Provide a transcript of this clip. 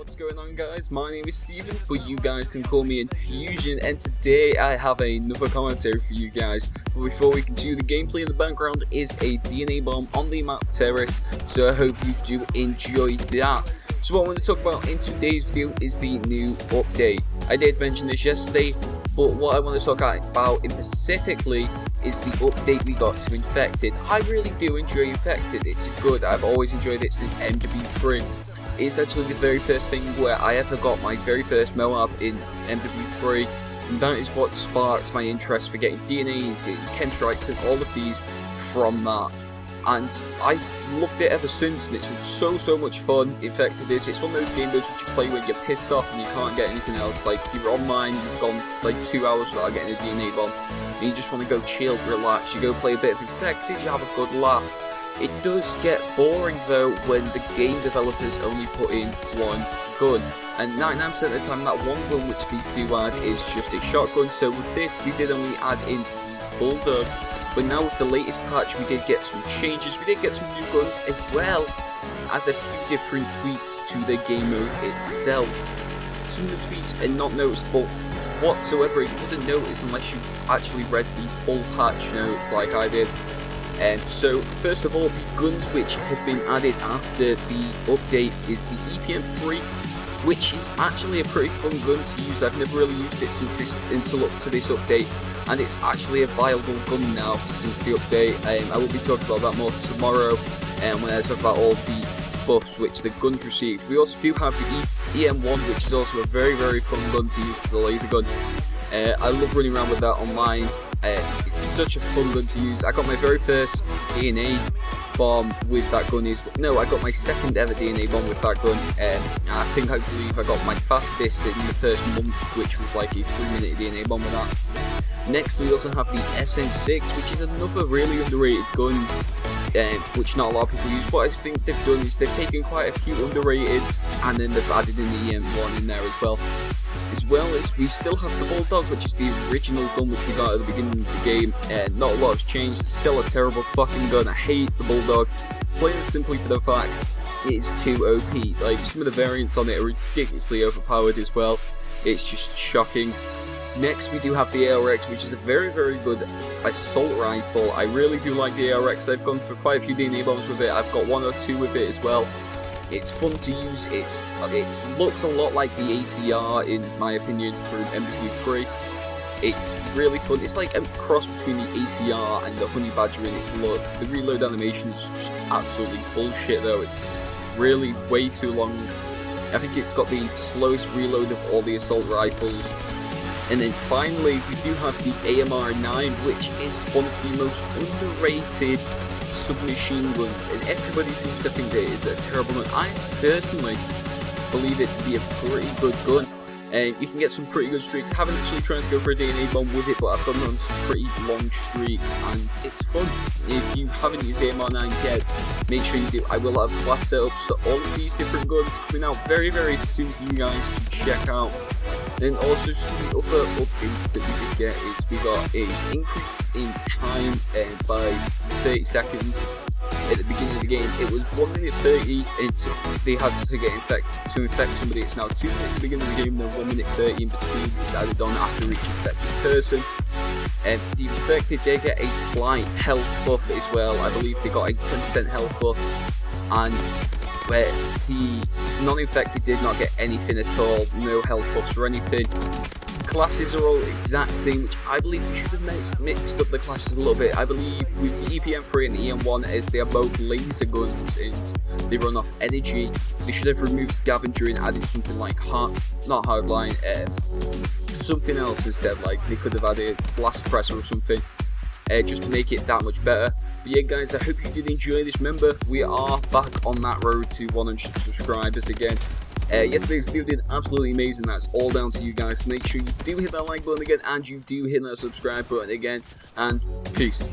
What's going on, guys? My name is Steven, but you guys can call me Infusion, and today I have another commentary for you guys. But before we continue, the gameplay in the background is a DNA bomb on the map Terrace, so I hope you do enjoy that. So what I want to talk about in today's video is the new update. I did mention this yesterday, but what I want to talk about in specifically is the update we got to Infected. I really do enjoy Infected, it's good, I've always enjoyed it since MW3. It's actually the very first thing where I ever got my very first Moab in MW3, and that is what sparked my interest for getting DNAs and chem strikes and all of these from that. And I've loved it ever since, and it's so much fun. Infected is, it's one of those game modes which you play when you're pissed off and you can't get anything else. Like, you're online, you've gone like 2 hours without getting a DNA bomb, and you just want to go chill, relax, you go play a bit of Infected, you have a good laugh. It does get boring though when the game developers only put in one gun, and 99% of the time that one gun which they do add is just a shotgun. So with this they did only add in the Bulldog, but now with the latest patch we did get some changes, we did get some new guns as well as a few different tweaks to the game mode itself. Some of the tweaks are not noticeable whatsoever, you wouldn't notice unless you actually read the full patch notes like I did. So first of all, the guns which have been added after the update is the EPM3, which is actually a pretty fun gun to use. I've never really used it until up to this update, and it's actually a viable gun now since the update. I will be talking about that more tomorrow when I talk about all the buffs which the guns received. We also do have the EM1, which is also a very fun gun to use, the laser gun. I love running around with that online. It's such a fun gun to use. I got my very first DNA bomb with that gun. I got my second ever DNA bomb with that gun. I believe I got my fastest in the first month, which was like a 3-minute DNA bomb with that. Next we also have the SN6, which is another really underrated gun, which not a lot of people use. What I think they've done is they've taken quite a few underrateds and then they've added in the EM1 in there as well. As well as we still have the Bulldog, which is the original gun which we got at the beginning of the game. Not a lot has changed, it's still a terrible fucking gun. I hate the Bulldog, plain and simply for the fact it is too OP. Like, some of the variants on it are ridiculously overpowered as well. It's just shocking. Next we do have the ARX, which is a very good assault rifle. I really do like the ARX. I've gone through quite a few DNA bombs with it. I've got 1 or 2 with it as well. It's fun to use. It looks a lot like the ACR in my opinion from MW3. It's really fun. It's like a cross between the ACR and the Honey Badger in its looks. The reload animation is just absolutely bullshit though. It's really way too long. I think it's got the slowest reload of all the assault rifles. And then finally we do have the AMR9, which is one of the most underrated submachine guns, and everybody seems to think that it is a terrible gun. I personally believe it to be a pretty good gun. You can get some pretty good streaks. I haven't actually tried to go for a DNA bomb with it, but I've gone on some pretty long streaks and it's fun. If you haven't used AMR9 yet, make sure you do. I will have class setups for all of these different guns coming out very soon for you guys to check out. Then also some of the other updates that we did get is we got an increase in time by 30 seconds. At the beginning of the game it was 1 minute 30 until they had to infect somebody. It's now 2 minutes at the beginning of the game, then 1 minute 30 in between is added on after each infected person. The infected did get a slight health buff as well. I believe they got a 10% health buff, and where the non-infected did not get anything at all, no health buffs or anything. Classes are all exact same, which I believe we should have mixed up the classes a little bit. I believe with the EPM3 and the EM1, as they are both laser guns and they run off energy, they should have removed scavenger and added something like not hardline, something else instead. Like they could have added blast press or something, just to make it that much better. But yeah guys, I hope you did enjoy this. Remember, we are back on that road to 100 subscribers again. Yesterday's video did absolutely amazing. That's all down to you guys. Make sure you do hit that like button again, and you do hit that subscribe button again, and peace.